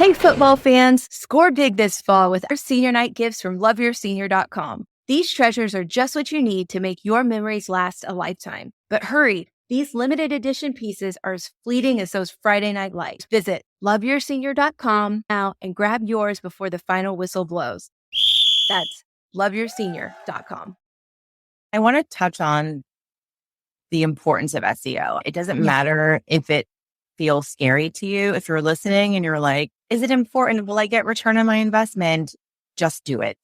Hey, football fans, score big this fall with our senior night gifts from loveyoursenior.com. These treasures are just what you need to make your memories last a lifetime. But hurry, these limited edition pieces are as fleeting as those Friday night lights. Visit loveyoursenior.com now and grab yours before the final whistle blows. That's loveyoursenior.com. I want to touch on the importance of SEO. It doesn't matter if it feels scary to you. If you're listening and you're like, is it important? Will I get return on my investment? Just do it.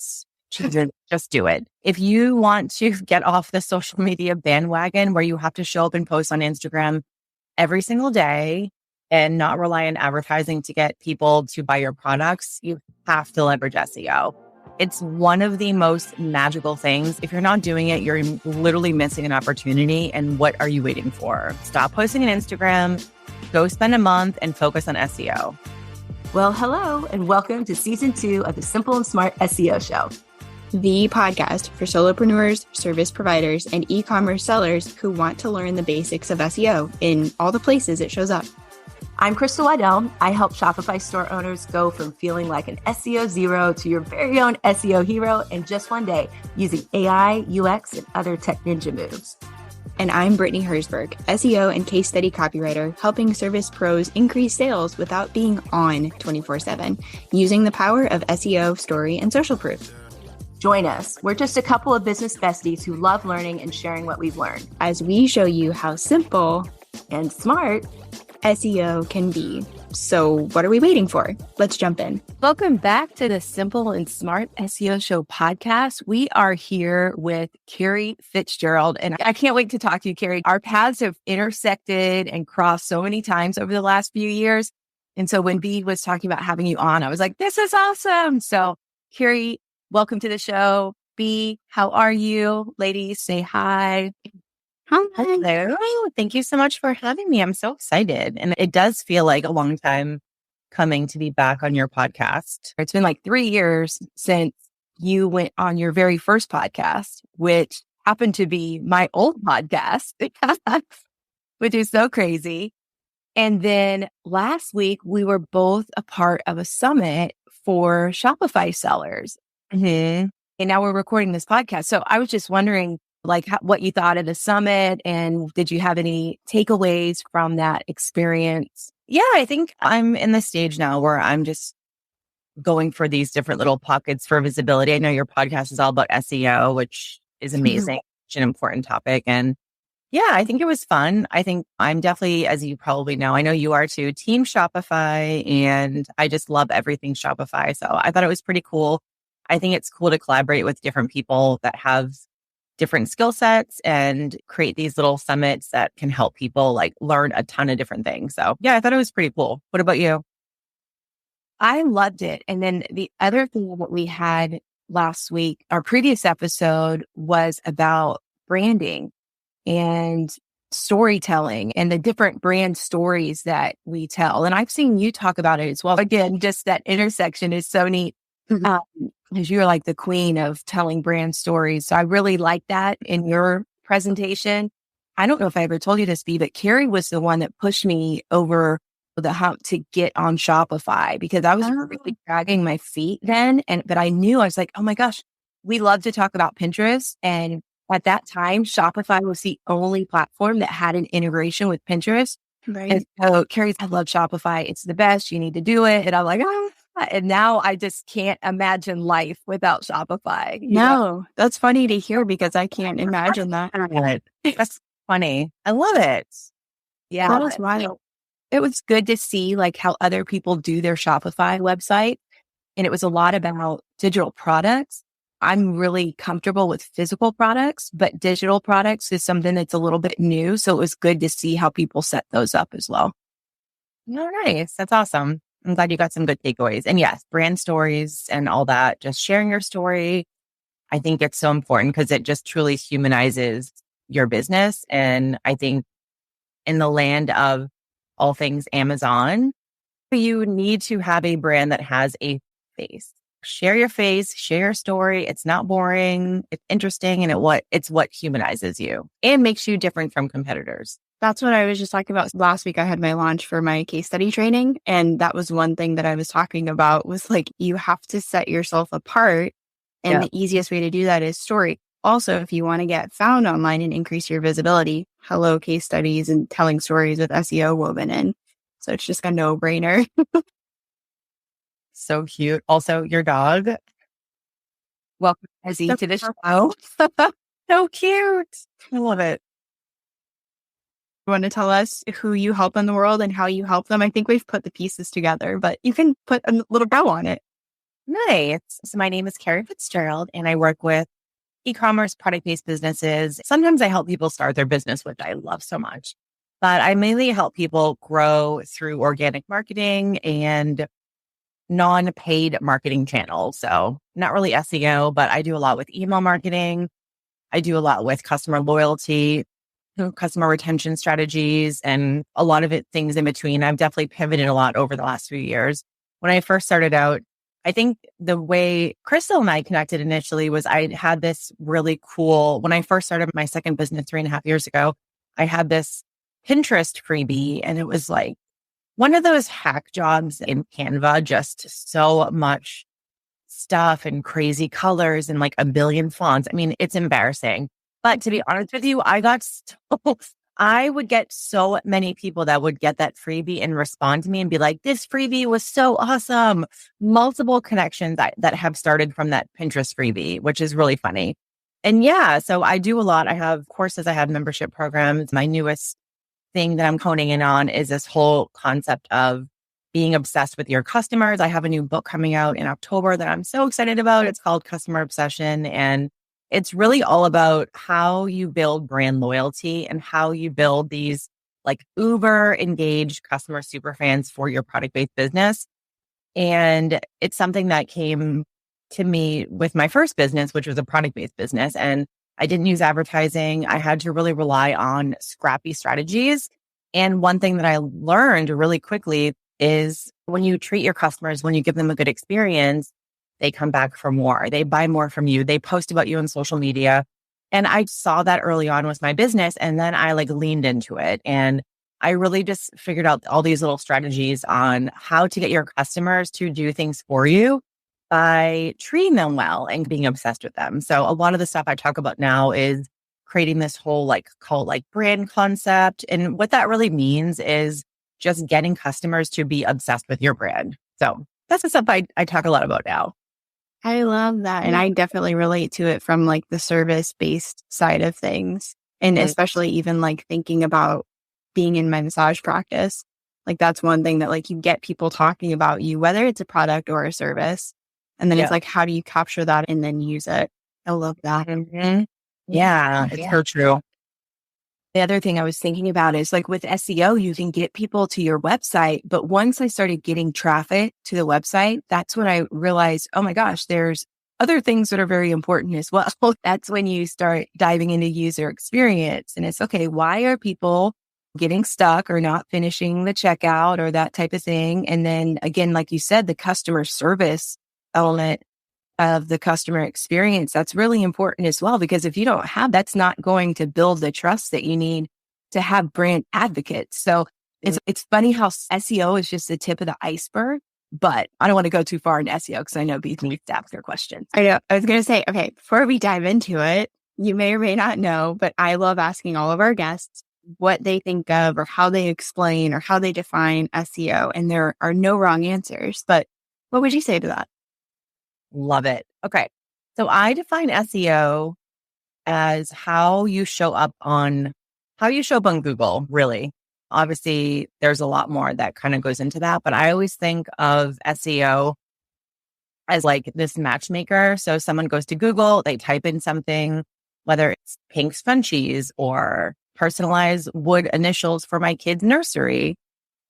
Just do it. If you want to get off the social media bandwagon where you have to show up and post on Instagram every single day and not rely on advertising to get people to buy your products, you have to leverage SEO. It's one of the most magical things. If you're not doing it, you're literally missing an opportunity. And what are you waiting for? Stop posting on Instagram, go spend a month and focus on SEO. Well, hello, and welcome to season 2 of the Simple and Smart SEO Show, the podcast for solopreneurs, service providers, and e-commerce sellers who want to learn the basics of SEO in all the places it shows up. I'm Crystal Waddell. I help Shopify store owners go from feeling like an SEO zero to your very own SEO hero in just one day using AI, UX, and other tech ninja moves. And I'm Brittany Herzberg, SEO and case study copywriter, helping service pros increase sales without being on 24/7, using the power of SEO, story, and social proof. Join us. We're just a couple of business besties who love learning and sharing what we've learned, as we show you how simple and smart SEO can be. So what are we waiting for? Let's jump in. Welcome back to the Simple and Smart SEO Show podcast. We are here with Kerrie Fitzgerald, and I can't wait to talk to you, Kerrie. Our paths have intersected and crossed so many times over the last few years. And so when B was talking about having you on, I was like, this is awesome. So Kerrie, welcome to the show. B, how are you? Ladies, say hi. Hello. Thank you so much for having me. I'm so excited. And it does feel like a long time coming to be back on your podcast. It's been like 3 years since you went on your very first podcast, which happened to be my old podcast, which is so crazy. And then last week, we were both a part of a summit for Shopify sellers. Mm-hmm. And now we're recording this podcast. So I was just wondering, what you thought of the summit, and did you have any takeaways from that experience? Yeah, I think I'm in the stage now where I'm just going for these different little pockets for visibility. I know your podcast is all about SEO, which is amazing. It's an important topic. And yeah, I think it was fun. I think I'm definitely, as you probably know, I know you are too, Team Shopify, and I just love everything Shopify. So I thought it was pretty cool. I think it's cool to collaborate with different people that have different skill sets and create these little summits that can help people learn a ton of different things. So yeah, I thought it was pretty cool. What about you? I loved it. And then the other thing that we had last week, our previous episode, was about branding and storytelling and the different brand stories that we tell. And I've seen you talk about it as well. Again, just that intersection is so neat. Because you're like the queen of telling brand stories. So I really like that in your presentation. I don't know if I ever told you this, B, but Kerrie was the one that pushed me over the hump to get on Shopify, because I was really dragging my feet then. But I knew, I was like, oh my gosh, we love to talk about Pinterest. And at that time, Shopify was the only platform that had an integration with Pinterest. Right. And so Kerrie's, I love Shopify. It's the best. You need to do it. And I'm like, oh. And now I just can't imagine life without Shopify. No, that's funny to hear, because I can't imagine that. That's funny. I love it. Yeah. That is wild. It was good to see how other people do their Shopify website. And it was a lot about digital products. I'm really comfortable with physical products, but digital products is something that's a little bit new. So it was good to see how people set those up as well. Oh, nice. That's awesome. I'm glad you got some good takeaways. And yes, brand stories and all that, just sharing your story. I think it's so important because it just truly humanizes your business. And I think in the land of all things Amazon, you need to have a brand that has a face. Share your face, share your story. It's not boring. It's interesting. And it's what humanizes you and makes you different from competitors. That's what I was just talking about. Last week, I had my launch for my case study training. And that was one thing that I was talking about was like, you have to set yourself apart. And the easiest way to do that is story. Also, if you want to get found online and increase your visibility, hello, case studies and telling stories with SEO woven in. So it's just a no-brainer. So cute. Also, your dog. Welcome, Ezzy, to the show. So cute. I love it. You want to tell us who you help in the world and how you help them? I think we've put the pieces together, but you can put a little bow on it. Nice. So my name is Kerrie Fitzgerald, and I work with e-commerce product-based businesses. Sometimes I help people start their business, which I love so much. But I mainly help people grow through organic marketing and non-paid marketing channels. So not really SEO, but I do a lot with email marketing. I do a lot with customer loyalty, customer retention strategies, and a lot of things in between. I've definitely pivoted a lot over the last few years. When I first started out, I think the way Crystal and I connected initially was I had this really cool, when I first started my second business 3.5 years ago, I had this Pinterest freebie, and it was like one of those hack jobs in Canva, just so much stuff and crazy colors and like a billion fonts. I mean, it's embarrassing. But to be honest with you, I would get so many people that would get that freebie and respond to me and be like, this freebie was so awesome. Multiple connections that have started from that Pinterest freebie, which is really funny. And yeah, so I do a lot. I have courses, I have membership programs. My newest thing that I'm honing in on is this whole concept of being obsessed with your customers. I have a new book coming out in October that I'm so excited about. It's called Customer Obsession. And it's really all about how you build brand loyalty and how you build these like uber engaged customer super fans for your product-based business. And it's something that came to me with my first business, which was a product-based business. And I didn't use advertising. I had to really rely on scrappy strategies. And one thing that I learned really quickly is when you treat your customers, when you give them a good experience, they come back for more. They buy more from you. They post about you on social media. And I saw that early on with my business. And then I like leaned into it. And I really just figured out all these little strategies on how to get your customers to do things for you by treating them well and being obsessed with them. So a lot of the stuff I talk about now is creating this whole like cult like brand concept. And what that really means is just getting customers to be obsessed with your brand. So that's the stuff I talk a lot about now. I love that. And I definitely relate to it from like the service-based side of things. And especially even like thinking about being in my massage practice. Like that's one thing that like you get people talking about you, whether it's a product or a service. And then it's like, how do you capture that and then use it? I love that. Mm-hmm. Yeah, it's so true. The other thing I was thinking about is like with SEO, you can get people to your website. But once I started getting traffic to the website, that's when I realized, oh my gosh, there's other things that are very important as well. That's when you start diving into user experience. And it's okay, why are people getting stuck or not finishing the checkout or that type of thing? And then again, like you said, the customer service element of the customer experience, that's really important as well, because if you don't have, that's not going to build the trust that you need to have brand advocates. So it's funny how SEO is just the tip of the iceberg, but I don't want to go too far in SEO because I know Beath needs to ask their questions. I know. I was going to say, okay, before we dive into it, you may or may not know, but I love asking all of our guests what they think of or how they explain or how they define SEO. And there are no wrong answers, but what would you say to that? Love it. Okay. So I define SEO as how you show up on Google, really. Obviously, there's a lot more that kind of goes into that, but I always think of SEO as like this matchmaker. So someone goes to Google, they type in something, whether it's pink scrunchies or personalized wood initials for my kid's nursery,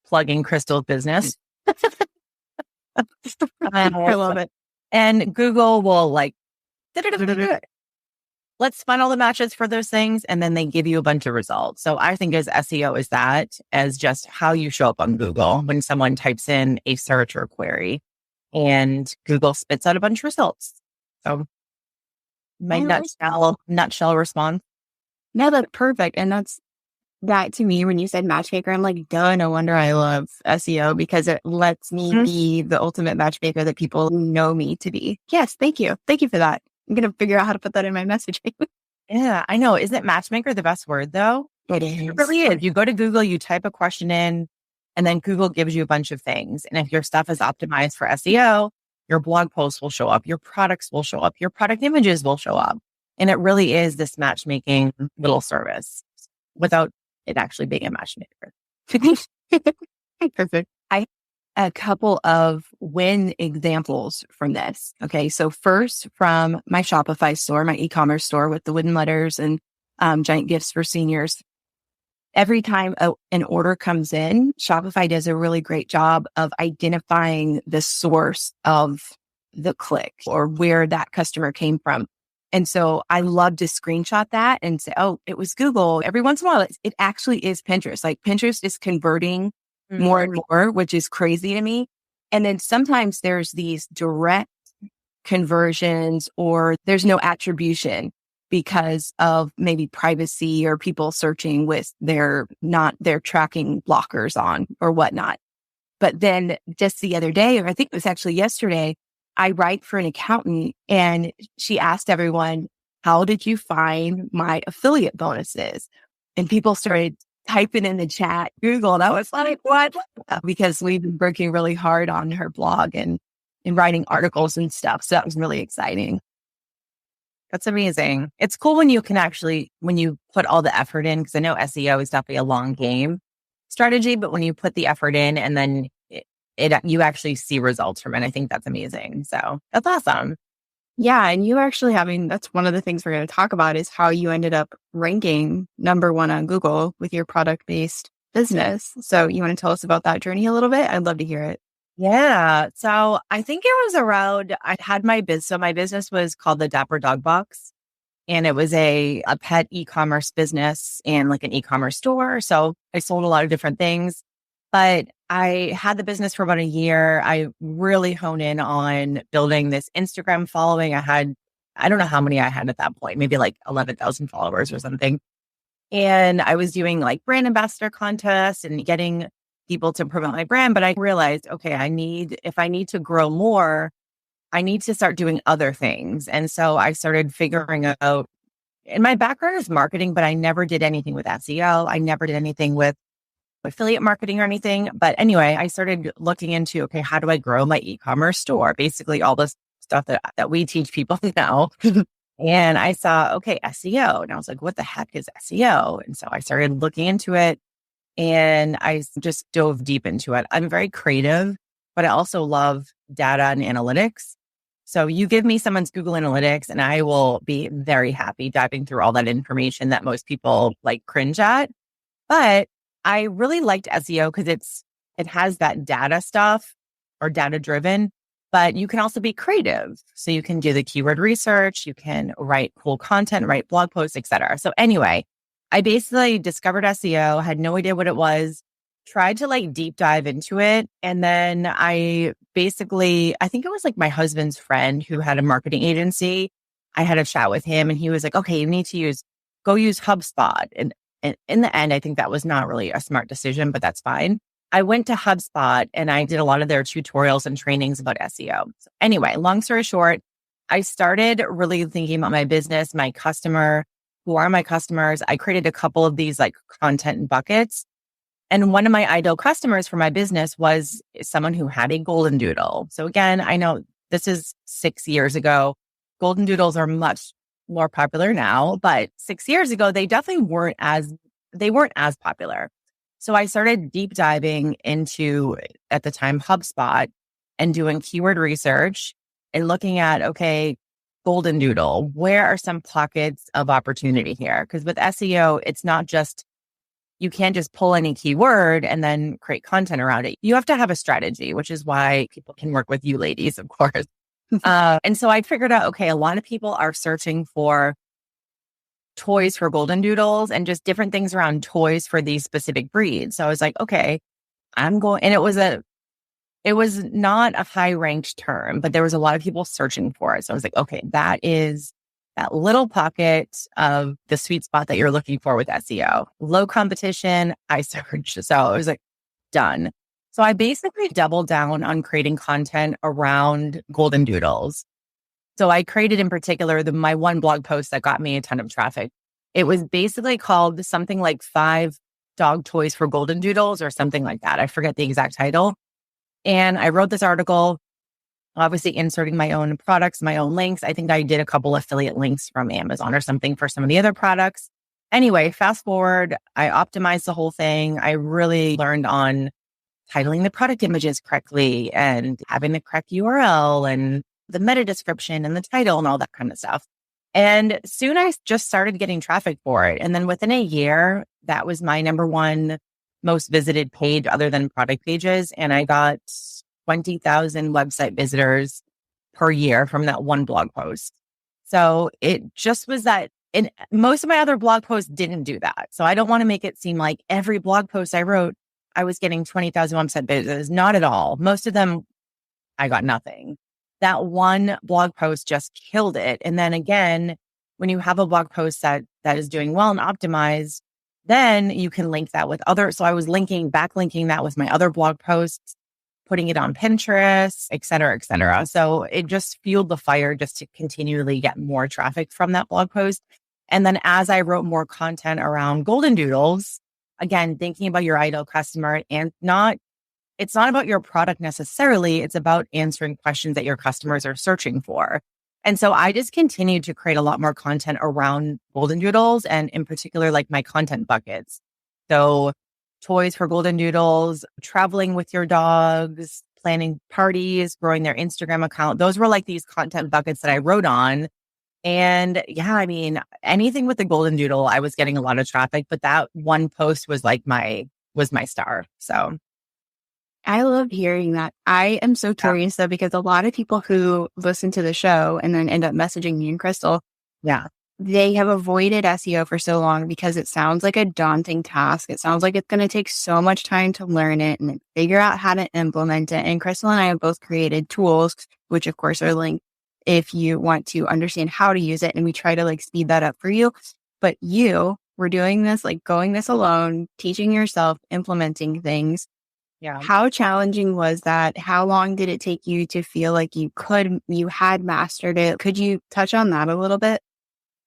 plugging Crystal's business. I love it. And Google will like, let's find all the matches for those things. And then they give you a bunch of results. So I think as SEO is that as just how you show up on Google when someone types in a search or query. and Google spits out a bunch of results. So my nutshell response. No, that's perfect. And that to me, when you said matchmaker, I'm like, duh, no wonder I love SEO, because it lets me be the ultimate matchmaker that people know me to be. Yes. Thank you. Thank you for that. I'm going to figure out how to put that in my messaging. Yeah, I know. Isn't matchmaker the best word though? It is. It really is. You go to Google, you type a question in, and then Google gives you a bunch of things. And if your stuff is optimized for SEO, your blog posts will show up, your products will show up, your product images will show up. And it really is this matchmaking little service without it actually being a matchmaker. Perfect. A couple of win examples from this. Okay. So first, from my Shopify store, my e-commerce store with the wooden letters and giant gifts for seniors. Every time an order comes in, Shopify does a really great job of identifying the source of the click or where that customer came from. And so I love to screenshot that and say, oh, it was Google. Every once in a while, it actually is Pinterest. Like Pinterest is converting more and more, which is crazy to me. And then sometimes there's these direct conversions or there's no attribution because of maybe privacy or people searching with their tracking blockers on or whatnot. But then just the other day, or I think it was actually yesterday, I write for an accountant and she asked everyone, how did you find my affiliate bonuses? And people started typing in the chat, Google. And I was like, what? Because we've been working really hard on her blog and writing articles and stuff. So that was really exciting. That's amazing. It's cool when you put all the effort in, because I know SEO is definitely a long game strategy, but when you put the effort in and then you actually see results from it, I think that's amazing. So that's awesome. Yeah. And you actually that's one of the things we're going to talk about is how you ended up ranking number 1 on Google with your product-based business. So you want to tell us about that journey a little bit? I'd love to hear it. Yeah. So I think it was around, I had my business. So my business was called the Dapper Dog Box, and it was a pet e-commerce business and like an e-commerce store. So I sold a lot of different things, but I had the business for about a year. I really honed in on building this Instagram following. I don't know how many I had at that point, maybe like 11,000 followers or something. And I was doing like brand ambassador contests and getting people to promote my brand. But I realized, okay, if I need to grow more, I need to start doing other things. And so I started figuring out, and my background is marketing, but I never did anything with SEO. I never did anything with affiliate marketing or anything. But anyway, I started looking into, okay, how do I grow my e-commerce store? Basically all this stuff that we teach people now. And I saw, okay, SEO. And I was like, what the heck is SEO? And so I started looking into it and I just dove deep into it. I'm very creative, but I also love data and analytics. So you give me someone's Google Analytics and I will be very happy diving through all that information that most people like cringe at. But I really liked SEO because it has that data stuff or data driven, but you can also be creative. So you can do the keyword research, you can write cool content, write blog posts, etc. So anyway, I basically discovered SEO, had no idea what it was, tried to like deep dive into it. And then I think it was like my husband's friend who had a marketing agency. I had a chat with him and he was like, okay, you need to go use HubSpot. And in the end, I think that was not really a smart decision, but that's fine. I went to HubSpot and I did a lot of their tutorials and trainings about SEO. So anyway, long story short, I started really thinking about my business, my customer, who are my customers. I created a couple of these like content buckets. And one of my ideal customers for my business was someone who had a golden doodle. So again, I know this is 6 years ago. Golden doodles are much more popular now, but 6 years ago, they definitely weren't as popular. So I started deep diving into, at the time, HubSpot and doing keyword research and looking at, okay, golden doodle, where are some pockets of opportunity here? Because with SEO, it's not just, you can't just pull any keyword and then create content around it. You have to have a strategy, which is why people can work with you ladies, of course. And so I figured out, okay, a lot of people are searching for toys for golden doodles and just different things around toys for these specific breeds. So I was like, okay, and it was It was not a high ranked term, but there was a lot of people searching for it. So I was like, okay, that is that little pocket of the sweet spot that you're looking for with SEO. Low competition, I searched. So I was like, done. So I basically doubled down on creating content around golden doodles. So I created in particular my one blog post that got me a ton of traffic. It was basically called something like 5 dog toys for golden doodles or something like that. I forget the exact title. And I wrote this article, obviously inserting my own products, my own links. I think I did a couple affiliate links from Amazon or something for some of the other products. Anyway, fast forward, I optimized the whole thing. I really learned on titling the product images correctly and having the correct URL and the meta description and the title and all that kind of stuff. And soon I just started getting traffic for it. And then within a year, that was my number one most visited page other than product pages. And I got 20,000 website visitors per year from that one blog post. So it just was that. And most of my other blog posts didn't do that. So I don't want to make it seem like every blog post I wrote, I was getting 20,000 website visitors. Not at all. Most of them, I got nothing. That one blog post just killed it. And then again, when you have a blog post that is doing well and optimized, then you can link that with other. So I was backlinking that with my other blog posts, putting it on Pinterest, et cetera, et cetera. So it just fueled the fire just to continually get more traffic from that blog post. And then as I wrote more content around golden doodles, again, thinking about your ideal customer and it's not about your product necessarily. It's about answering questions that your customers are searching for. And so I just continued to create a lot more content around golden doodles and in particular, like my content buckets. So toys for golden doodles, traveling with your dogs, planning parties, growing their Instagram account. Those were like these content buckets that I wrote on. And yeah, I mean, anything with the golden doodle, I was getting a lot of traffic, but that one post was like my star. So I love hearing that. I am so curious though, because a lot of people who listen to the show and then end up messaging me and Crystal, yeah, they have avoided SEO for so long because it sounds like a daunting task. It sounds like it's going to take so much time to learn it and figure out how to implement it. And Crystal and I have both created tools, which of course are linked if you want to understand how to use it. And we try to like speed that up for you. But you were doing this, like going this alone, teaching yourself, implementing things. yeah. How challenging was that? How long did it take you to feel like you had mastered it? Could you touch on that a little bit?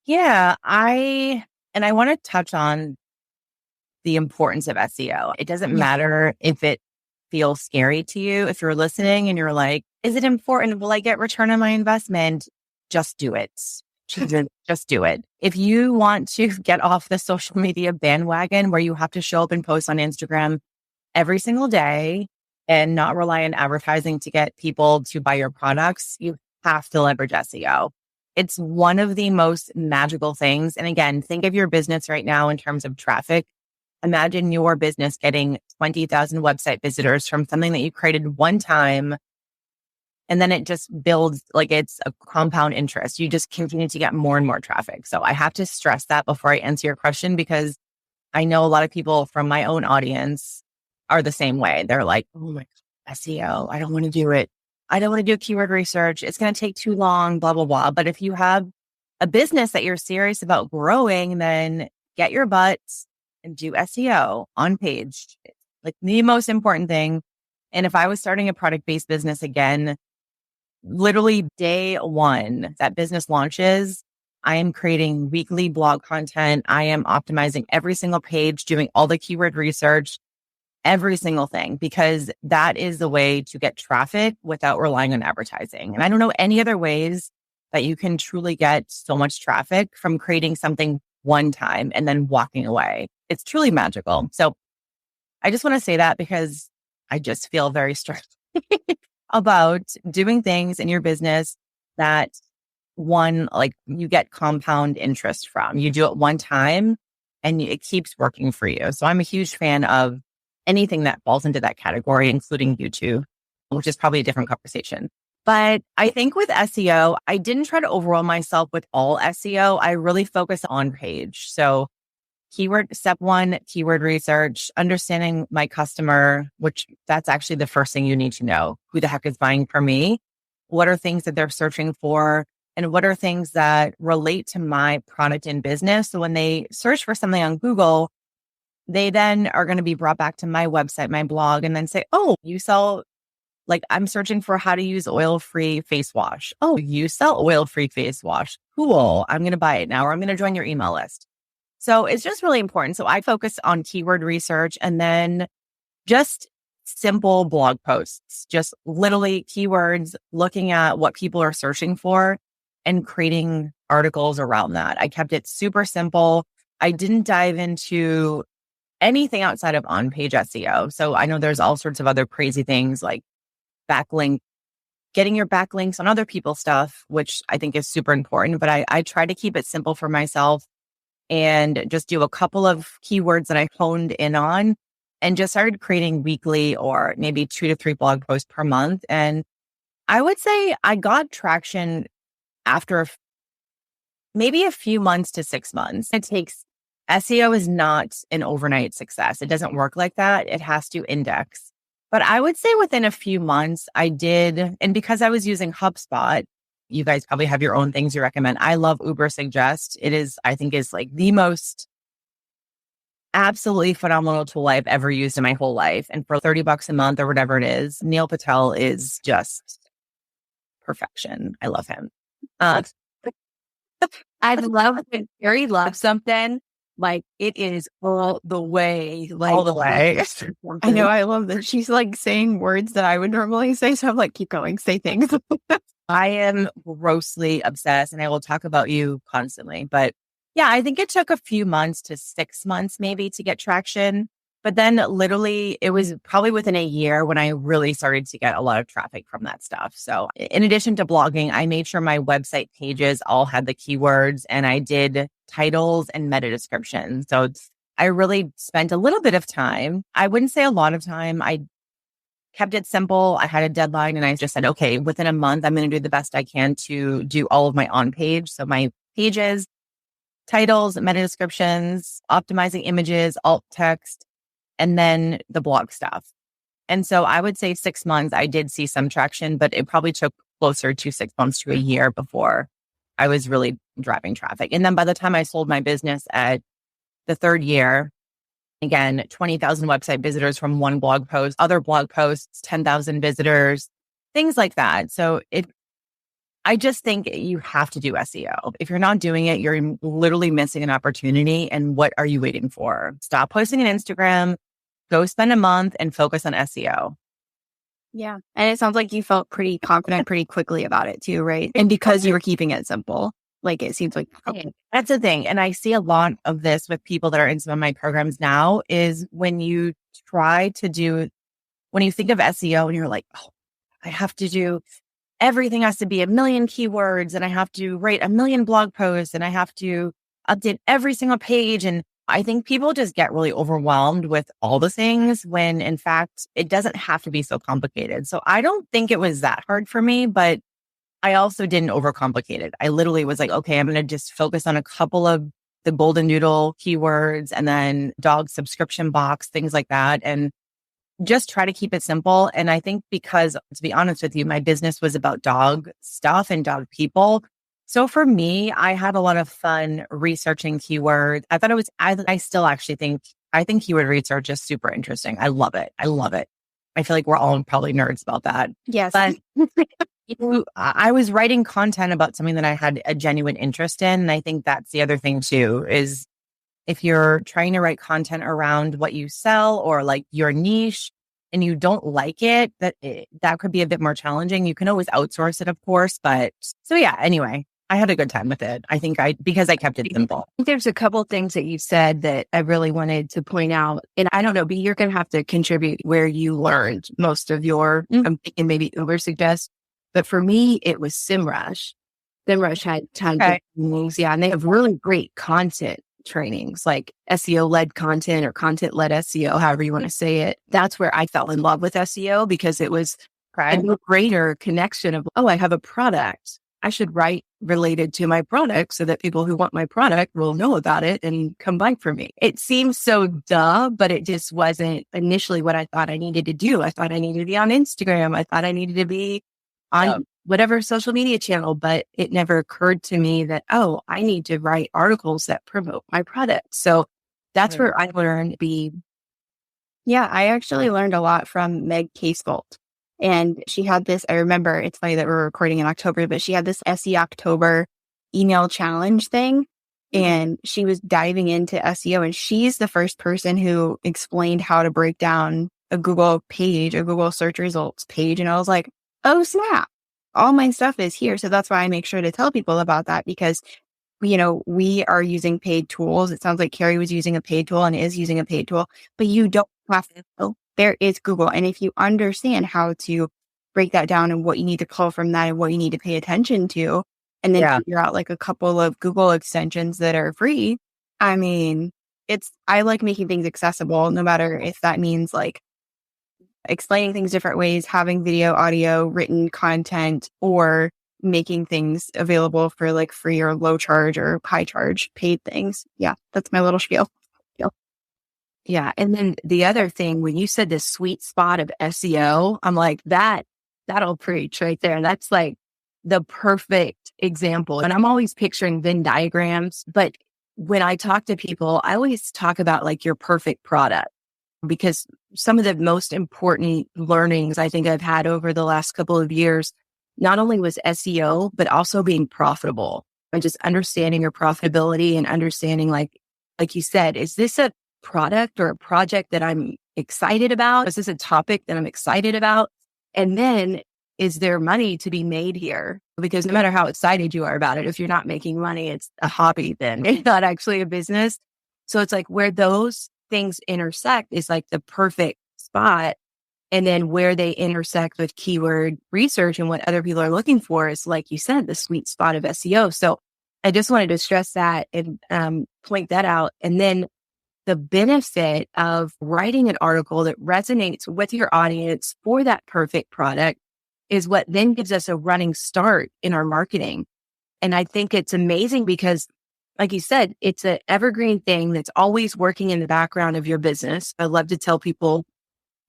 Yeah, I want to touch on the importance of SEO. It doesn't matter if it feels scary to you. If you're listening and you're like, is it important? Will I get return on my investment? Just do it. Just do it. If you want to get off the social media bandwagon where you have to show up and post on Instagram every single day and not rely on advertising to get people to buy your products, you have to leverage SEO. It's one of the most magical things. And again, think of your business right now in terms of traffic. Imagine your business getting 20,000 website visitors from something that you created one time. And then it just builds like it's a compound interest. You just continue to get more and more traffic. So I have to stress that before I answer your question, because I know a lot of people from my own audience are the same way. They're like, oh my God, SEO, I don't want to do it. I don't want to do keyword research. It's going to take too long, blah, blah, blah. But if you have a business that you're serious about growing, then get your butts and do SEO on page. It's like the most important thing. And if I was starting a product-based business again, literally day one that business launches, I am creating weekly blog content. I am optimizing every single page, doing all the keyword research, every single thing, because that is the way to get traffic without relying on advertising. And I don't know any other ways that you can truly get so much traffic from creating something one time and then walking away. It's truly magical. So I just want to say that because I just feel very stressed about doing things in your business that one, like you get compound interest from. You do it one time and it keeps working for you. So I'm a huge fan of anything that falls into that category, including YouTube, which is probably a different conversation. But I think with SEO, I didn't try to overwhelm myself with all SEO. I really focus on page. So step one, keyword research, understanding my customer, which that's actually the first thing you need to know. Who the heck is buying from me? What are things that they're searching for? And what are things that relate to my product and business? So when they search for something on Google, they then are going to be brought back to my website, my blog, and then say, oh, you sell, like I'm searching for how to use oil-free face wash. Oh, you sell oil-free face wash. Cool. I'm going to buy it now, or I'm going to join your email list. So it's just really important. So I focus on keyword research and then just simple blog posts, just literally keywords, looking at what people are searching for and creating articles around that. I kept it super simple. I didn't dive into anything outside of on-page SEO. So I know there's all sorts of other crazy things like getting your backlinks on other people's stuff, which I think is super important. But I try to keep it simple for myself and just do a couple of keywords that I honed in on and just started creating weekly or maybe 2 to 3 blog posts per month. And I would say I got traction after maybe a few months to 6 months. SEO is not an overnight success. It doesn't work like that. It has to index. But I would say within a few months I did. And because I was using HubSpot, you guys probably have your own things you recommend. I love Uber Suggest. I think is like the most absolutely phenomenal tool I've ever used in my whole life. And for $30 a month or whatever it is, Neil Patel is just perfection. I love him. I love when Kerrie loves something. Like it is all the way. Like all the way. I know. I love that. She's like saying words that I would normally say. So I'm like, keep going, say things. I am grossly obsessed and I will talk about you constantly. But yeah, I think it took a few months to 6 months maybe to get traction. But then literally it was probably within a year when I really started to get a lot of traffic from that stuff. So in addition to blogging, I made sure my website pages all had the keywords and I did titles and meta descriptions. So I really spent a little bit of time. I wouldn't say a lot of time. I kept it simple. I had a deadline and I just said, okay, within a month, I'm going to do the best I can to do all of my on page. So my pages, titles, meta descriptions, optimizing images, alt text, and then the blog stuff. And so I would say 6 months, I did see some traction, but it probably took closer to 6 months to a year before I was really driving traffic. And then by the time I sold my business at the 3rd year, again, 20,000 website visitors from one blog post, other blog posts, 10,000 visitors, things like that. So I just think you have to do SEO. If you're not doing it, you're literally missing an opportunity. And what are you waiting for? Stop posting on Instagram, go spend a month and focus on SEO. Yeah. And it sounds like you felt pretty confident pretty quickly about it too, right? And because you were keeping it simple, like it seems like. Okay. That's the thing. And I see a lot of this with people that are in some of my programs now is when you think of SEO and you're like, oh, I have to do everything has to be 1 million keywords and I have to write 1 million blog posts and I have to update every single page. And I think people just get really overwhelmed with all the things when in fact, it doesn't have to be so complicated. So I don't think it was that hard for me, but I also didn't overcomplicate it. I literally was like, okay, I'm going to just focus on a couple of the golden doodle keywords and then dog subscription box, things like that. And just try to keep it simple. And I think because, to be honest with you, my business was about dog stuff and dog people. So for me, I had a lot of fun researching keywords. I still actually think keyword research is super interesting. I love it. I feel like we're all probably nerds about that. Yes. But I was writing content about something that I had a genuine interest in. And I think that's the other thing too, is if you're trying to write content around what you sell or like your niche and you don't like it, that could be a bit more challenging. You can always outsource it, of course. But so yeah, anyway, I had a good time with it. I think because I kept it simple. There's a couple of things that you said that I really wanted to point out. And I don't know, but you're going to have to contribute where you learned most of your, I'm thinking maybe Uber Suggest. But for me, it was SEMrush. SEMrush had tons of things. Yeah. And they have really great content trainings like SEO-led content or content-led SEO, however you want to say it. That's where I fell in love with SEO because it was a greater connection of, oh, I have a product. I should write related to my product so that people who want my product will know about it and come buy from me. It seems so duh, but it just wasn't initially what I thought I needed to do. I thought I needed to be on Instagram. I thought I needed to be on whatever social media channel, but it never occurred to me that, oh, I need to write articles that promote my product. So that's where I learned to be. Yeah, I actually learned a lot from Meg Casebolt. And she had this, I remember, it's funny that we're recording in October, but she had this SE October email challenge thing. And she was diving into SEO. And she's the first person who explained how to break down a Google page, a Google search results page. And I was like, oh, snap. All my stuff is here. So that's why I make sure to tell people about that, because we are using paid tools. It sounds like Kerrie was using a paid tool and is using a paid tool, but you don't have to know. There is Google. And if you understand how to break that down and what you need to pull from that and what you need to pay attention to, and then figure out like a couple of Google extensions that are free. I mean, I like making things accessible, no matter if that means like explaining things different ways, having video, audio, written content, or making things available for like free or low charge or high charge paid things. Yeah, that's my little spiel. Yeah. And then the other thing, when you said the sweet spot of SEO, I'm like, that'll preach right there. And that's like the perfect example. And I'm always picturing Venn diagrams, but when I talk to people, I always talk about like your perfect product, because some of the most important learnings I think I've had over the last couple of years, not only was SEO, but also being profitable and just understanding your profitability and understanding, like you said, is this a product or a project that I'm excited about? Is this a topic that I'm excited about? And then is there money to be made here? Because no matter how excited you are about it, if you're not making money, it's a hobby, then it's not actually a business. So it's like where those things intersect is like the perfect spot. And then where they intersect with keyword research and what other people are looking for is, like you said, the sweet spot of SEO. So I just wanted to stress that and point that out. And then the benefit of writing an article that resonates with your audience for that perfect product is what then gives us a running start in our marketing. And I think it's amazing because, like you said, it's an evergreen thing that's always working in the background of your business. I love to tell people,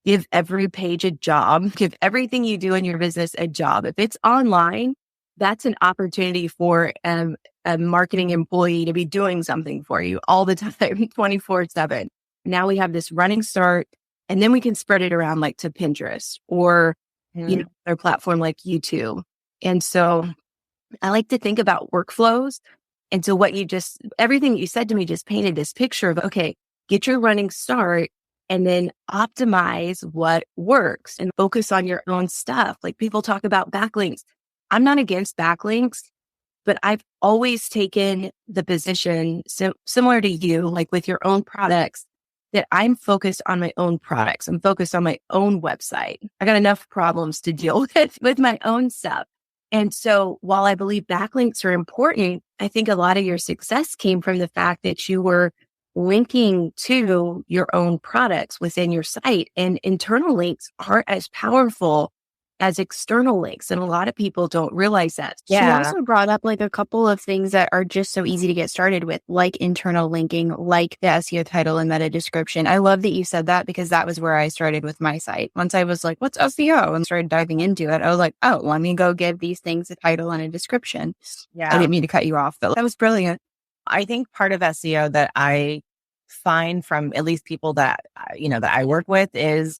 give every page a job, give everything you do in your business a job. If it's online, that's an opportunity for a marketing employee to be doing something for you all the time, 24/7. Now we have this running start, and then we can spread it around like to Pinterest or, their platform like YouTube. And so I like to think about workflows. And so everything you said to me just painted this picture of, okay, get your running start and then optimize what works and focus on your own stuff. Like people talk about backlinks. I'm not against backlinks, but I've always taken the position similar to you, like with your own products, that I'm focused on my own products. I'm focused on my own website. I got enough problems to deal with my own stuff. And so while I believe backlinks are important, I think a lot of your success came from the fact that you were linking to your own products within your site, and internal links aren't as powerful as external links. And a lot of people don't realize that. She also brought up like a couple of things that are just so easy to get started with, like internal linking, like the SEO title and meta description. I love that you said that, because that was where I started with my site. Once I was like, what's SEO? And started diving into it, I was like, oh, let me go give these things a title and a description. Yeah. I didn't mean to cut you off, but that was brilliant. I think part of SEO that I find from at least people that, that I work with is,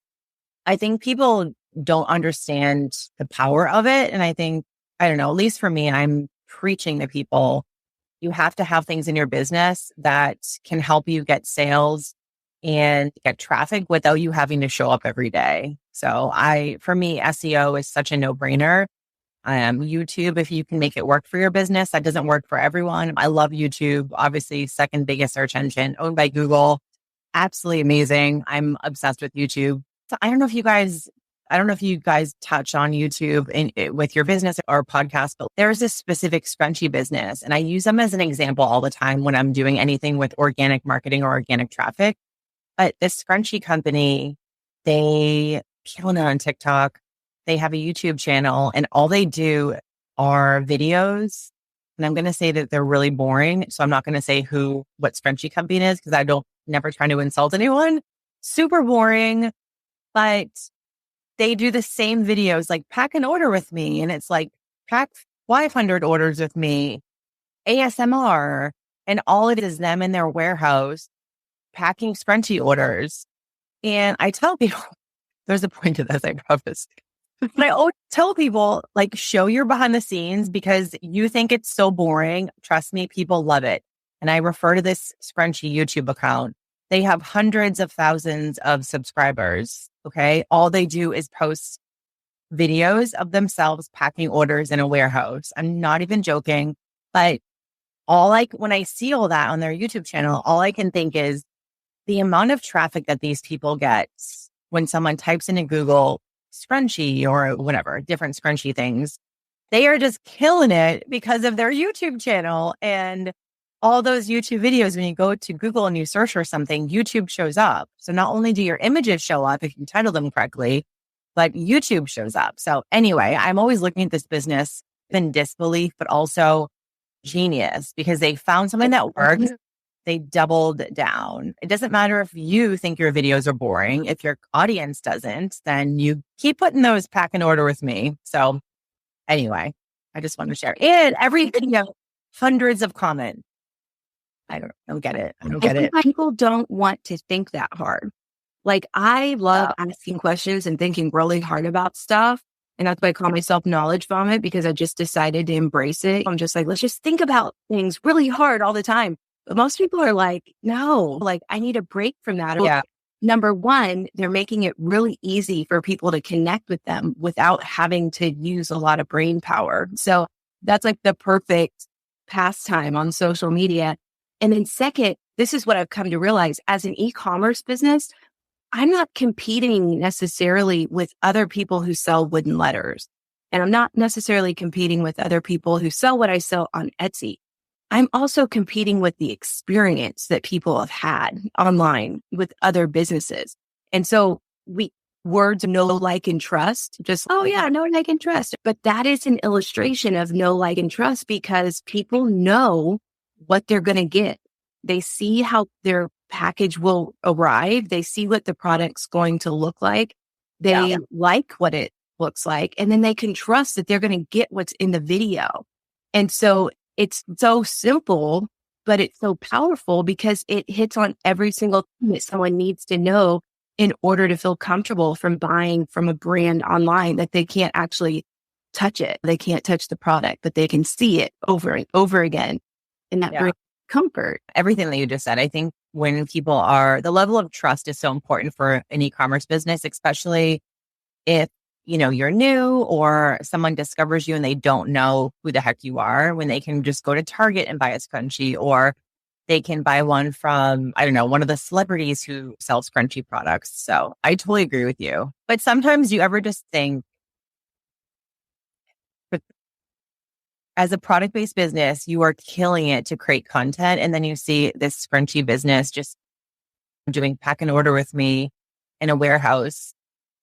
I think people don't understand the power of it. And I think, I don't know, at least for me, I'm preaching to people, you have to have things in your business that can help you get sales and get traffic without you having to show up every day. So for me, SEO is such a no-brainer. YouTube, if you can make it work for your business, that doesn't work for everyone. I love YouTube, obviously second biggest search engine owned by Google. Absolutely amazing. I'm obsessed with YouTube. So I don't know if you guys touch on YouTube with your business or podcast, but there's this specific scrunchie business, and I use them as an example all the time when I'm doing anything with organic marketing or organic traffic. But this scrunchie company, they kill it on TikTok. They have a YouTube channel, and all they do are videos. And I'm going to say that they're really boring. So I'm not going to say what scrunchie company is because I don't never try to insult anyone. Super boring, but they do the same videos like pack an order with me. And it's like pack 500 orders with me, ASMR. And all it is them in their warehouse packing scrunchie orders. And I tell people, there's a point to this, I promise. But I always tell people, like, show your behind the scenes because you think it's so boring. Trust me, people love it. And I refer to this scrunchie YouTube account. They have hundreds of thousands of subscribers. Okay. All they do is post videos of themselves packing orders in a warehouse. I'm not even joking, but when I see all that on their YouTube channel, all I can think is the amount of traffic that these people get when someone types into Google scrunchie or whatever, different scrunchie things, they are just killing it because of their YouTube channel and all those YouTube videos. When you go to Google and you search for something, YouTube shows up. So not only do your images show up if you title them correctly, but YouTube shows up. So anyway, I'm always looking at this business in disbelief, but also genius because they found something that works. They doubled down. It doesn't matter if you think your videos are boring. If your audience doesn't, then you keep putting those pack and order with me. So anyway, I just wanted to share. And every video, hundreds of comments. I don't get it. I don't get it. People don't want to think that hard. Like I love asking questions and thinking really hard about stuff. And that's why I call myself knowledge vomit because I just decided to embrace it. I'm just like, let's just think about things really hard all the time. But most people are like, no, like I need a break from that. Yeah. Number one, they're making it really easy for people to connect with them without having to use a lot of brain power. So that's like the perfect pastime on social media. And then second, this is what I've come to realize as an e-commerce business, I'm not competing necessarily with other people who sell wooden letters. And I'm not necessarily competing with other people who sell what I sell on Etsy. I'm also competing with the experience that people have had online with other businesses. And so words know, like, and trust, just, oh yeah, know, like, and trust. But that is an illustration of know, like, and trust because people know what they're going to get. They see how their package will arrive. They see what the product's going to look like. They like what it looks like. And then they can trust that they're going to get what's in the video. And so it's so simple, but it's so powerful because it hits on every single thing that someone needs to know in order to feel comfortable from buying from a brand online that they can't actually touch it. They can't touch the product, but they can see it over and over again. And that brings comfort. Everything that you just said, I think when the level of trust is so important for an e-commerce business, especially if you're new or someone discovers you and they don't know who the heck you are, when they can just go to Target and buy a scrunchie, or they can buy one from, I don't know, one of the celebrities who sell scrunchie products. So I totally agree with you. But sometimes you ever just think, as a product-based business, you are killing it to create content. And then you see this scrunchie business just doing pack and order with me in a warehouse,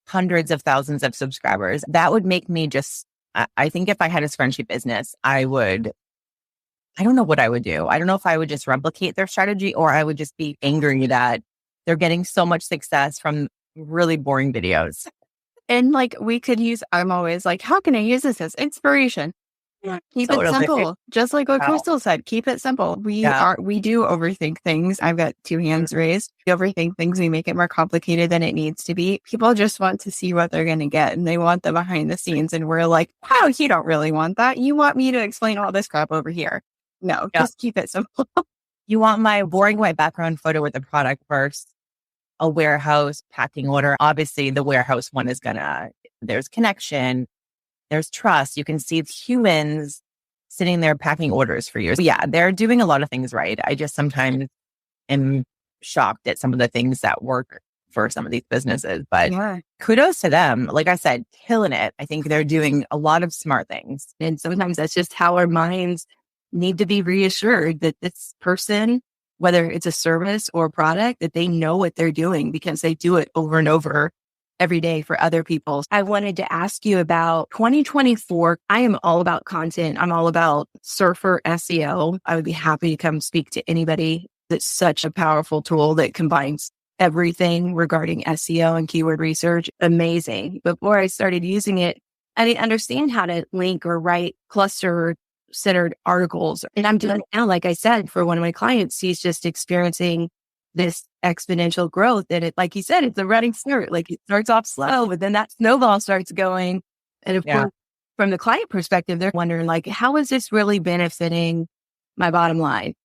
hundreds of thousands of subscribers. That would make me I think if I had a scrunchie business, I don't know what I would do. I don't know if I would just replicate their strategy or I would just be angry that they're getting so much success from really boring videos. And like I'm always like, how can I use this as inspiration? Keep it simple. Just like what Crystal said, keep it simple. We do overthink things. I've got two hands raised. We overthink things. We make it more complicated than it needs to be. People just want to see what they're going to get and they want the behind the scenes. And we're like, wow, you don't really want that. You want me to explain all this crap over here. No, just keep it simple. You want my boring white background photo with the product first, a warehouse packing order. Obviously the warehouse one is there's connection. There's trust. You can see it's humans sitting there packing orders for you. So yeah, they're doing a lot of things right. I just sometimes am shocked at some of the things that work for some of these businesses, but kudos to them. Like I said, killing it. I think they're doing a lot of smart things. And sometimes that's just how our minds need to be reassured that this person, whether it's a service or a product, that they know what they're doing because they do it over and over every day for other people. I wanted to ask you about 2024. I am all about content. I'm all about surfer SEO. I would be happy to come speak to anybody. That's such a powerful tool that combines everything regarding SEO and keyword research. Amazing. Before I started using it, I didn't understand how to link or write cluster centered articles. And I'm doing it now, like I said, for one of my clients, he's just experiencing this exponential growth. And it, like you said, it's a running start. Like it starts off slow, but then that snowball starts going. And of course, from the client perspective, they're wondering like, how is this really benefiting my bottom line?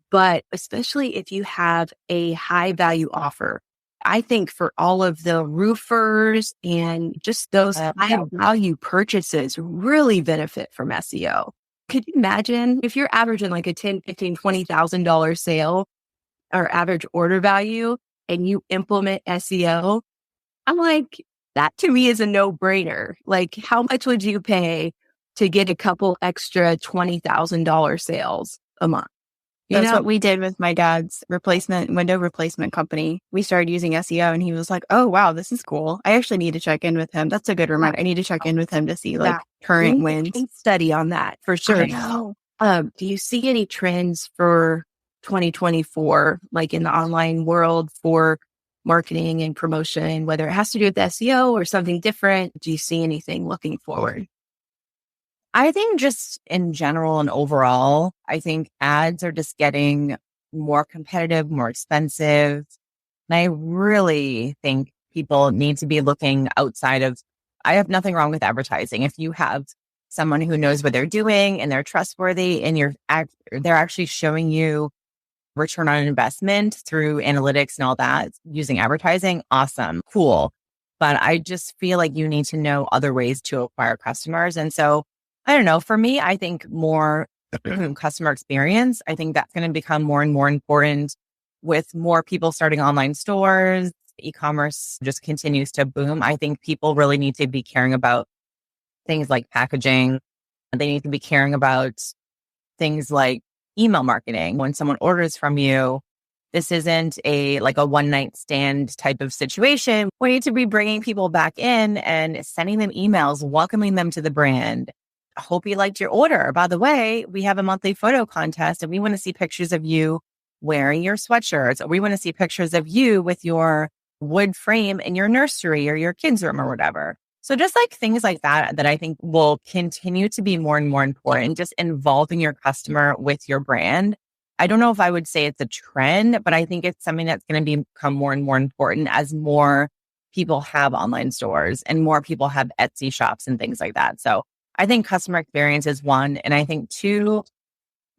But especially if you have a high value offer, I think for all of the roofers and just those high value purchases really benefit from SEO. Could you imagine if you're averaging like a $10,000, $15,000, $20,000 sale or average order value and you implement SEO? I'm like, that to me is a no brainer. Like, how much would you pay to get a couple extra $20,000 sales a month? That's what we did with my dad's window replacement company. We started using SEO and he was like, oh, wow, this is cool. I actually need to check in with him. That's a good reminder. I need to check in with him to see like current wins. Study on that for sure. I know. Do you see any trends for 2024, like in the online world for marketing and promotion, whether it has to do with SEO or something different? Do you see anything looking forward? I think just in general and overall, I think ads are just getting more competitive, more expensive. And I really think people need to be looking outside of, I have nothing wrong with advertising. If you have someone who knows what they're doing and they're trustworthy and they're actually showing you return on investment through analytics and all that using advertising, awesome, cool. But I just feel like you need to know other ways to acquire customers. And so I don't know. For me, I think more customer experience. I think that's going to become more and more important with more people starting online stores. E-commerce just continues to boom. I think people really need to be caring about things like packaging. They need to be caring about things like email marketing. When someone orders from you, this isn't a one night stand type of situation. We need to be bringing people back in and sending them emails, welcoming them to the brand. I hope you liked your order. By the way, we have a monthly photo contest and we want to see pictures of you wearing your sweatshirts, or we want to see pictures of you with your wood frame in your nursery or your kids' room or whatever. So just like things like that I think will continue to be more and more important, just involving your customer with your brand. I don't know if I would say it's a trend, but I think it's something that's going to become more and more important as more people have online stores and more people have Etsy shops and things like that. So I think customer experience is one. And I think two,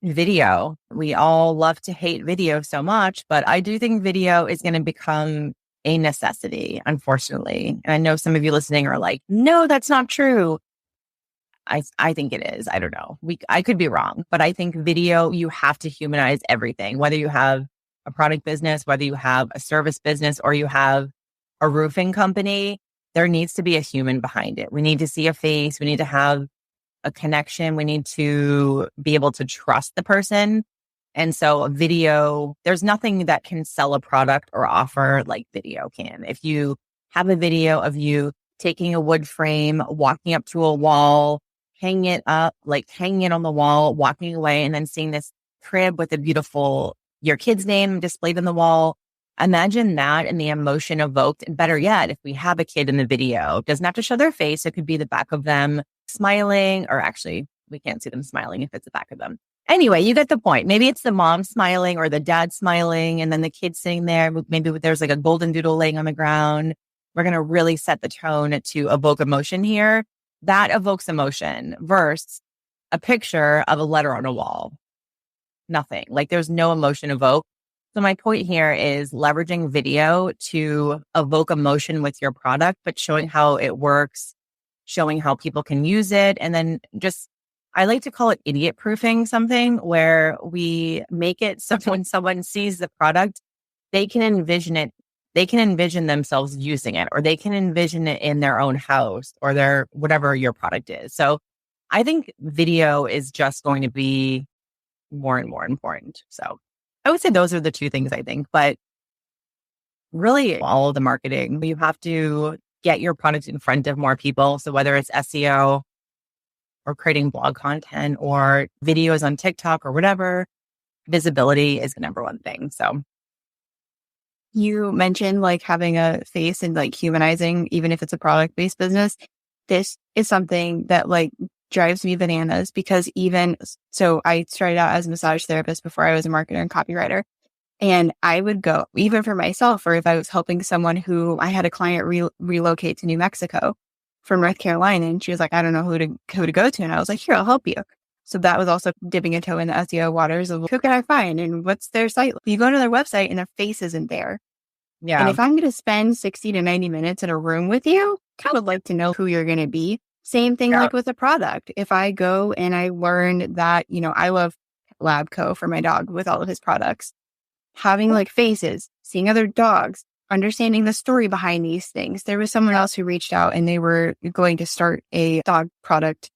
video. We all love to hate video so much, but I do think video is going to become a necessity, unfortunately. And I know some of you listening are like, no, that's not true. I think it is. I don't know. I could be wrong, but I think video, you have to humanize everything, whether you have a product business, whether you have a service business, or you have a roofing company. There needs to be a human behind it. We need to see a face. We need to have a connection. We need to be able to trust the person. And so a video, there's nothing that can sell a product or offer like video can. If you have a video of you taking a wood frame, walking up to a wall, hanging it up, like hanging it on the wall, walking away, and then seeing this crib with your kid's name displayed on the wall. Imagine that and the emotion evoked. And better yet, if we have a kid in the video, it doesn't have to show their face. It could be the back of them smiling, or actually, we can't see them smiling if it's the back of them. Anyway, you get the point. Maybe it's the mom smiling or the dad smiling, and then the kid sitting there. Maybe there's like a golden doodle laying on the ground. We're going to really set the tone to evoke emotion here. That evokes emotion versus a picture of a letter on a wall. Nothing. Like there's no emotion evoked. So my point here is leveraging video to evoke emotion with your product, but showing how it works, showing how people can use it. And then I like to call it idiot proofing something, where we make it so when someone sees the product, they can envision it. They can envision themselves using it, or they can envision it in their own house or their whatever your product is. So I think video is just going to be more and more important. So I would say those are the two things I think, but really all of the marketing, you have to get your product in front of more people. So whether it's SEO or creating blog content or videos on TikTok or whatever, visibility is the number one thing. So you mentioned like having a face and like humanizing, even if it's a product-based business. This is something that like drives me bananas because so I started out as a massage therapist before I was a marketer and copywriter. And I would go, even for myself, or if I was helping someone who I had a client relocate to New Mexico from North Carolina, and she was like, I don't know who to go to. And I was like, here, I'll help you. So that was also dipping a toe in the SEO waters of who can I find and what's their site. You go to their website and their face isn't there. yeah. And if I'm going to spend 60 to 90 minutes in a room with you, I would like to know who you're going to be. Same thing like with a product. If I go and I learn that, I love Labco for my dog with all of his products, having like faces, seeing other dogs, understanding the story behind these things. There was someone else who reached out and they were going to start a dog product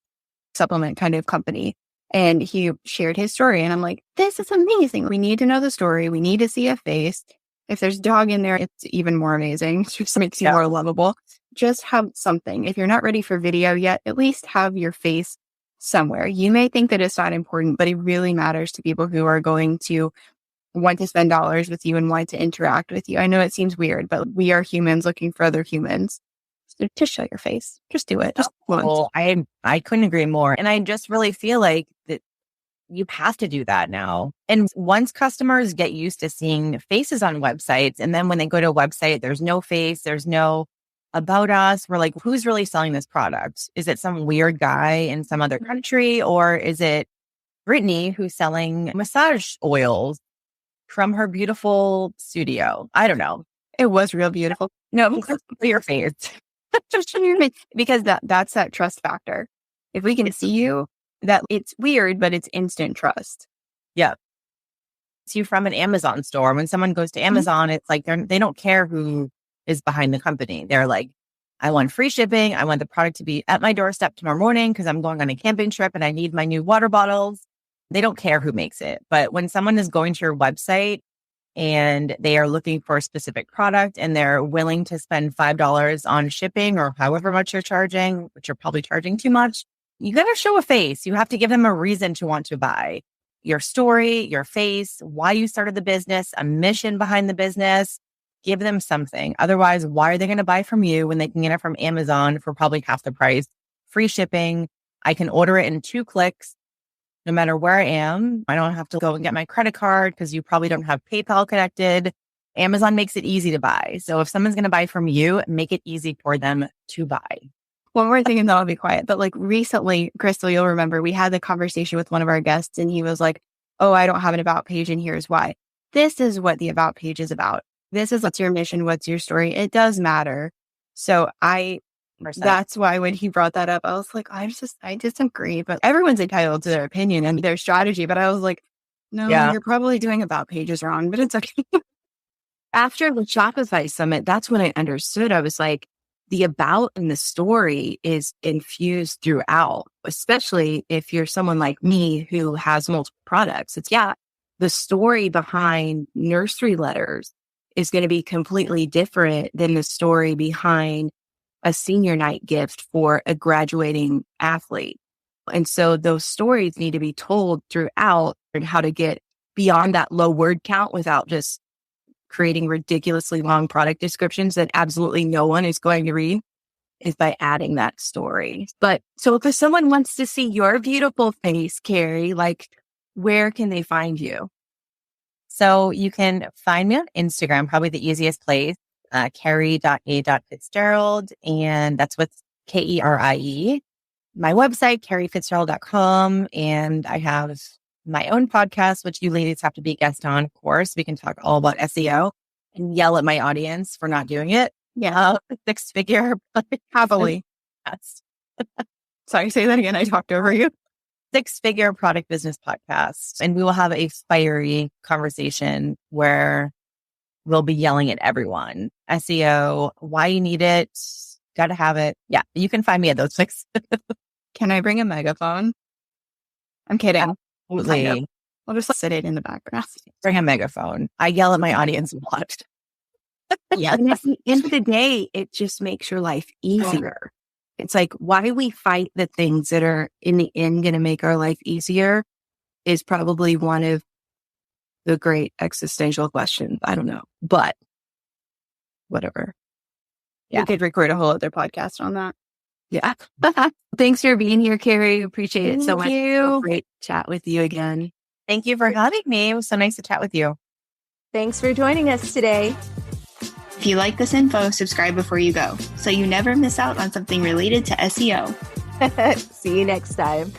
supplement kind of company. And he shared his story. And I'm like, this is amazing. We need to know the story. We need to see a face. If there's dog in there, it's even more amazing. It just makes you more lovable. Just have something. If you're not ready for video yet, at least have your face somewhere. You may think that it's not important, but it really matters to people who are going to want to spend dollars with you and want to interact with you. I know it seems weird, but we are humans looking for other humans. So just show your face. Just do it. Just once. I couldn't agree more. And I just really feel like that you have to do that now. And once customers get used to seeing faces on websites, and then when they go to a website, there's no face, there's no about us. We're like, who's really selling this product? Is it some weird guy in some other country? Or is it Brittany who's selling massage oils from her beautiful studio? I don't know. It was real beautiful. No, your face. Just show your face. Because that's that trust factor. If we can see you, that it's weird, but it's instant trust. Yeah. It's you from an Amazon store. When someone goes to Amazon, it's like they don't care who is behind the company. They're like, I want free shipping. I want the product to be at my doorstep tomorrow morning because I'm going on a camping trip and I need my new water bottles. They don't care who makes it. But when someone is going to your website and they are looking for a specific product and they're willing to spend $5 on shipping or however much you're charging, which you're probably charging too much, you got to show a face. You have to give them a reason to want to buy. Your story, your face, why you started the business, a mission behind the business. Give them something. Otherwise, why are they going to buy from you when they can get it from Amazon for probably half the price? Free shipping. I can order it in 2 clicks, no matter where I am. I don't have to go and get my credit card because you probably don't have PayPal connected. Amazon makes it easy to buy. So if someone's going to buy from you, make it easy for them to buy. One more thing and then I'll be quiet. But like recently, Crystal, you'll remember we had the conversation with one of our guests and he was like, oh, I don't have an about page and here's why. This is what the about page is about. This is what's your mission, what's your story. It does matter. So that's why when he brought that up, I was like, I disagree, but everyone's entitled to their opinion and their strategy. But I was like, no, you're probably doing about pages wrong, but it's okay. After the Shopify summit, that's when I understood. I was like, the about and the story is infused throughout, especially if you're someone like me who has multiple products. It's the story behind nursery letters is going to be completely different than the story behind a senior night gift for a graduating athlete. And so those stories need to be told throughout and how to get beyond that low word count without just creating ridiculously long product descriptions that absolutely no one is going to read, is by adding that story. But so if someone wants to see your beautiful face, Kerrie, like where can they find you? So you can find me on Instagram, probably the easiest place, Kerrie.a.Fitzgerald. And that's what's Kerie. My website, kerriefitzgerald.com. And I have my own podcast, which you ladies have to be a guest on, of course. We can talk all about SEO and yell at my audience for not doing it. Yeah. 6-figure. Happily. Yes. Sorry, say that again. I talked over you. 6-figure product business podcast. And we will have a fiery conversation where we'll be yelling at everyone. SEO, why you need it, got to have it. Yeah, you can find me at those places. Can I bring a megaphone? I'm kidding. Absolutely. I'll just sit it in the background. Bring a megaphone. I yell at my audience a lot. Yeah. And at the end of the day, it just makes your life easier. It's like why we fight the things that are in the end going to make our life easier is probably one of the great existential questions. I don't know, but whatever. We could record a whole other podcast on that. Yeah. Thanks for being here, Kerrie. Appreciate it so much. Thank you. Great chat with you again. Thank you for having me. It was so nice to chat with you. Thanks for joining us today. If you like this info, subscribe before you go, so you never miss out on something related to SEO. See you next time.